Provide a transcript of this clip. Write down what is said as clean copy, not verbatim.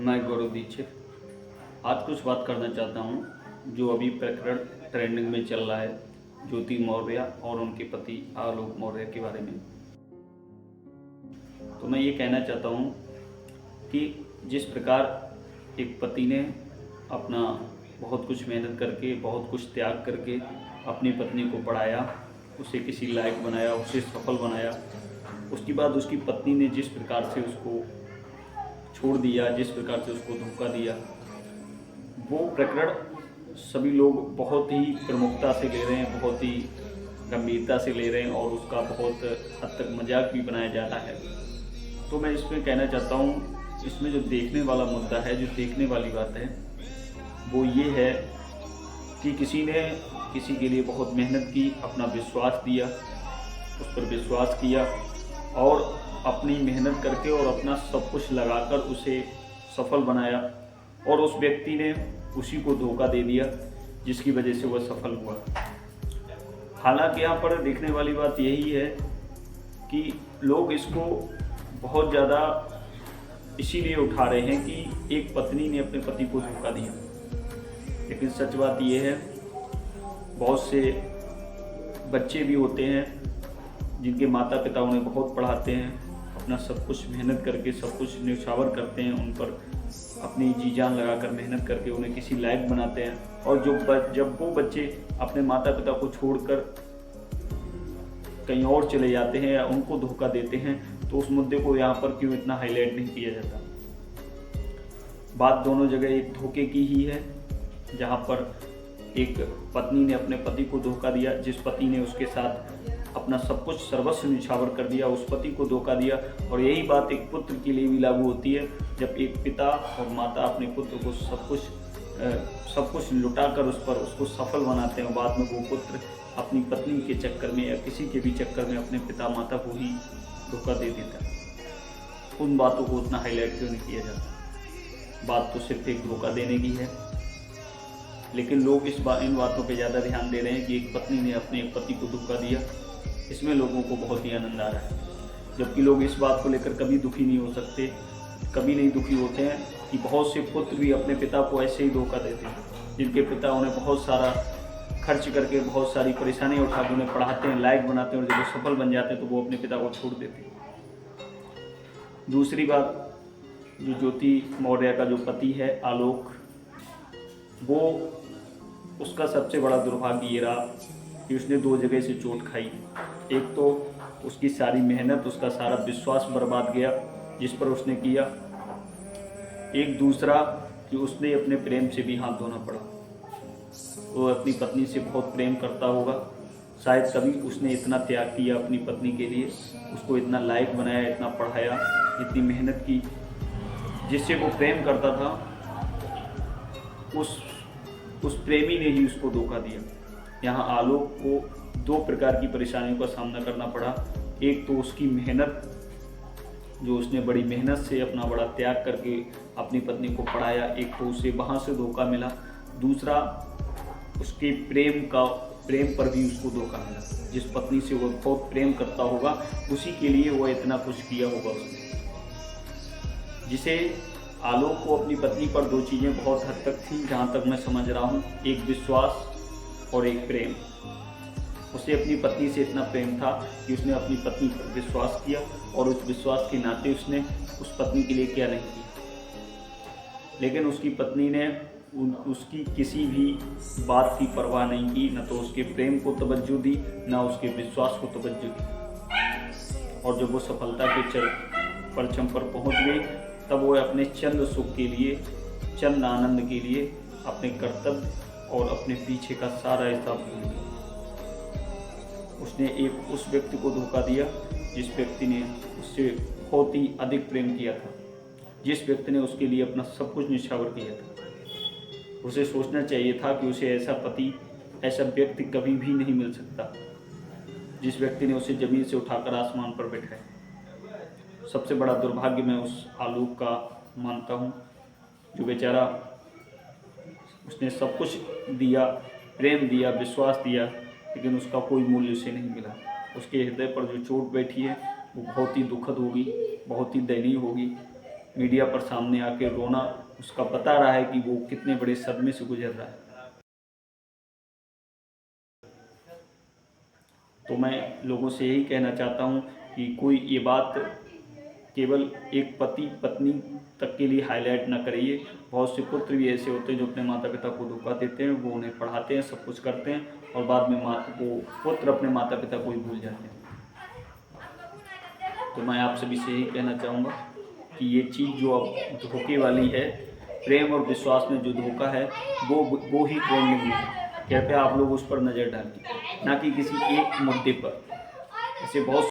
मैं गौरव दीक्षित आज कुछ बात करना चाहता हूँ जो अभी प्रकरण ट्रेंडिंग में चल रहा है, ज्योति मौर्य और उनके पति आलोक मौर्य के बारे में। तो मैं ये कहना चाहता हूँ कि जिस प्रकार एक पति ने अपना बहुत कुछ मेहनत करके, बहुत कुछ त्याग करके अपनी पत्नी को पढ़ाया, उसे किसी लायक बनाया, उसे सफल बनाया, उसके बाद उसकी पत्नी ने जिस प्रकार से उसको छोड़ दिया, जिस प्रकार से उसको धोखा दिया, वो प्रकरण सभी लोग बहुत ही प्रमुखता से ले रहे हैं, बहुत ही गंभीरता से ले रहे हैं और उसका बहुत हद तक मजाक भी बनाया जा रहा है। तो मैं इसमें कहना चाहता हूँ, इसमें जो देखने वाला मुद्दा है, जो देखने वाली बात है, वो ये है कि किसी ने किसी के लिए बहुत मेहनत की, अपना विश्वास दिया, उस पर विश्वास किया और अपनी मेहनत करके और अपना सब कुछ लगाकर उसे सफल बनाया और उस व्यक्ति ने उसी को धोखा दे दिया जिसकी वजह से वह सफल हुआ। हालांकि यहाँ पर देखने वाली बात यही है कि लोग इसको बहुत ज़्यादा इसीलिए उठा रहे हैं कि एक पत्नी ने अपने पति को धोखा दिया, लेकिन सच बात यह है बहुत से बच्चे भी होते हैं जिनके माता पिता उन्हें बहुत पढ़ाते हैं, अपना सब कुछ मेहनत करके सब कुछ न्यौछावर करते हैं, उन पर अपनी जी जान लगाकर मेहनत करके उन्हें किसी लायक बनाते हैं और जब वो बच्चे अपने माता पिता को छोड़कर कहीं और चले जाते हैं या उनको धोखा देते हैं तो उस मुद्दे को यहाँ पर क्यों इतना हाईलाइट नहीं किया जाता। बात दोनों जगह एक धोखे की ही है, जहाँ पर एक पत्नी ने अपने पति को धोखा दिया, जिस पति ने उसके साथ अपना सब कुछ सर्वस्व निछावर कर दिया, उस पति को धोखा दिया। और यही बात एक पुत्र के लिए भी लागू होती है, जब एक पिता और माता अपने पुत्र को सब कुछ लुटाकर उसको सफल बनाते हैं, बाद में वो पुत्र अपनी पत्नी के चक्कर में या किसी के भी चक्कर में अपने पिता माता को ही धोखा दे देता है। उन बातों को उतना हाईलाइट क्यों नहीं किया जाता। बात तो सिर्फ एक धोखा देने की है, लेकिन लोग इन बातों पे ज़्यादा ध्यान दे रहे हैं कि एक पत्नी ने अपने पति को धोखा दिया, इसमें लोगों को बहुत ही आनंद आ रहा है। जबकि लोग इस बात को लेकर कभी दुखी नहीं हो सकते, कभी नहीं दुखी होते हैं कि बहुत से पुत्र भी अपने पिता को ऐसे ही धोखा देते हैं, जिनके पिता उन्हें बहुत सारा खर्च करके, बहुत सारी परेशानियाँ उठा के उन्हें पढ़ाते हैं, लायक बनाते हैं और जब वो सफल बन जाते हैं तो वो अपने पिता को छोड़ देते हैं। दूसरी बात, जो ज्योति मौर्य का जो पति है आलोक, वो उसका सबसे बड़ा दुर्भाग्य ये रहा कि उसने दो जगह से चोट खाई। एक तो उसकी सारी मेहनत, उसका सारा विश्वास बर्बाद गया जिस पर उसने किया। एक दूसरा कि उसने अपने प्रेम से भी हाथ धोना पड़ा। वो अपनी पत्नी से बहुत प्रेम करता होगा, शायद कभी उसने इतना त्याग किया अपनी पत्नी के लिए, उसको इतना लायक बनाया, इतना पढ़ाया, इतनी मेहनत की। जिससे वो प्रेम करता था उस प्रेमी ने ही उसको धोखा दिया। यहाँ आलोक को दो प्रकार की परेशानियों का सामना करना पड़ा। एक तो उसकी मेहनत, जो उसने बड़ी मेहनत से अपना बड़ा त्याग करके अपनी पत्नी को पढ़ाया, एक तो उसे वहाँ से धोखा मिला। दूसरा, उसके प्रेम पर भी उसको धोखा मिला। जिस पत्नी से वो बहुत प्रेम करता होगा उसी के लिए वो इतना कुछ किया होगा उसने। जिसे आलोक को अपनी पत्नी पर दो चीज़ें बहुत हद तक थी, जहाँ तक मैं समझ रहा हूँ, एक विश्वास और एक प्रेम। उसे अपनी पत्नी से इतना प्रेम था कि उसने अपनी पत्नी पर विश्वास किया और उस विश्वास के नाते उसने उस पत्नी के लिए क्या नहीं किया। लेकिन उसकी पत्नी ने उसकी किसी भी बात की परवाह नहीं की, न तो उसके प्रेम को तवज्जो दी, न उसके विश्वास को तवज्जो दी। और जब वो सफलता के परचम पर पहुंच गई, तब वो अपने चंद सुख के लिए, चंद आनंद के लिए अपने कर्तव्य और अपने पीछे का सारा हिसाब भूल गई। उसने एक उस व्यक्ति को धोखा दिया जिस व्यक्ति ने उससे बहुत ही अधिक प्रेम किया था, जिस व्यक्ति ने उसके लिए अपना सब कुछ निछावर किया था। उसे सोचना चाहिए था कि उसे ऐसा पति, ऐसा व्यक्ति कभी भी नहीं मिल सकता जिस व्यक्ति ने उसे ज़मीन से उठाकर आसमान पर बैठाया। सबसे बड़ा दुर्भाग्य मैं उस आलोक का मानता हूँ, जो बेचारा उसने सब कुछ दिया, प्रेम दिया, विश्वास दिया, लेकिन उसका कोई मूल्य उसे नहीं मिला। उसके हृदय पर जो चोट बैठी है वो बहुत ही दुखद होगी, बहुत ही दयनीय होगी। मीडिया पर सामने आके रोना उसका बता रहा है कि वो कितने बड़े सदमे से गुजर रहा है। तो मैं लोगों से यही कहना चाहता हूँ कि कोई ये बात केवल एक पति पत्नी तक के लिए हाईलाइट ना करिए। बहुत से पुत्र भी ऐसे होते हैं जो अपने माता पिता को धोखा देते हैं, वो उन्हें पढ़ाते हैं, सब कुछ करते हैं और बाद में वो पुत्र अपने माता पिता को ही भूल जाते हैं। तो मैं आप सभी से यही कहना चाहूँगा कि ये चीज़ जो अब धोखे वाली है, प्रेम और विश्वास में जो धोखा है वो ही ट्रेंडिंग में है। कृपया आप लोग उस पर नज़र डालिए, ना कि किसी एक मुद्दे पर। ऐसे बहुत